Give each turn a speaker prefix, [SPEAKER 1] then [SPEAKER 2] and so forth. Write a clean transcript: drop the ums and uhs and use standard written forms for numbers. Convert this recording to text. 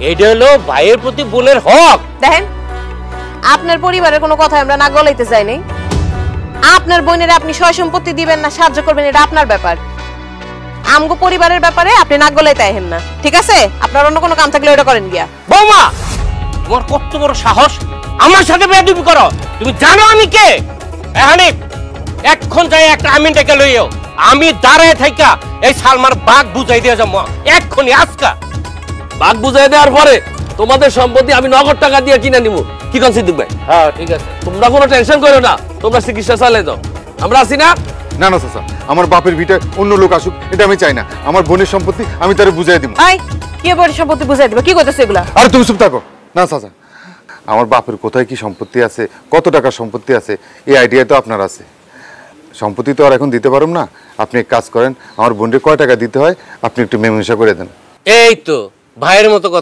[SPEAKER 1] এটা হলো ভাইয়ের প্রতি বোনের হক।
[SPEAKER 2] দেখেন, আপনার পরিবারের কোনো কথা আমরা না গলাইতে চাইনি। আপনার বোনের আপনি সয় সম্পত্তি দিবেন না সাহায্য করবেন এটা আপনার ব্যাপার। আমগো পরিবারের ব্যাপারে আপনি নাক গলাইতে আইহেন না, ঠিক আছে? আপনার অন্য কোনো কাম থাকলে ওটা করেন গিয়া।
[SPEAKER 1] বৌমা, তোমার কত বড় সাহস আমার সাথে বেয়াদবি করো? তুমি জানো আমি কে? হানিফ, এখন যাই একটা আমিনটাকে লইও, আমি দাঁড়ায় থাইকা এই সালমার বাঘ বুঝাই দিয়ে যাবো এক্ষুনি আজকা।
[SPEAKER 3] বাঘ বুঝাই দেওয়ার পরে তোমাদের সম্পত্তি আমি নগদ টাকা দিয়ে কিনে নিব। কি কোন সিদ্দিক ভাই?
[SPEAKER 1] হ্যাঁ ঠিক আছে,
[SPEAKER 3] তোমরা কোনো টেনশন করো না, তোমরা চিকিৎসা চালিয়ে যাও, আমরা আছি না?
[SPEAKER 4] না না চাচা, আমার বাপের ভিটায় অন্য লোক আসুক এটা আমি চাই না। আমার বোনের সম্পত্তি আমি তারে বুঝাই দিব।
[SPEAKER 2] এই কি বোনের সম্পত্তি বুঝাই দিব? কি কইতেছ এগুলা?
[SPEAKER 4] আরে তুমি চুপ থাকো না চাচা। আমার বাপের কোথায় কি সম্পত্তি আছে, কত টাকা সম্পত্তি আছে, এই আইডিয়া তো আপনার আছে। সম্পত্তি তো আর এখন দিতে পারুম না। আপনি এক কাজ করেন, আমার বোনকে কয় টাকা দিতে হয় আপনি একটু মীমাংসা করে দেন।
[SPEAKER 1] এই তো ভাইয়ের মতো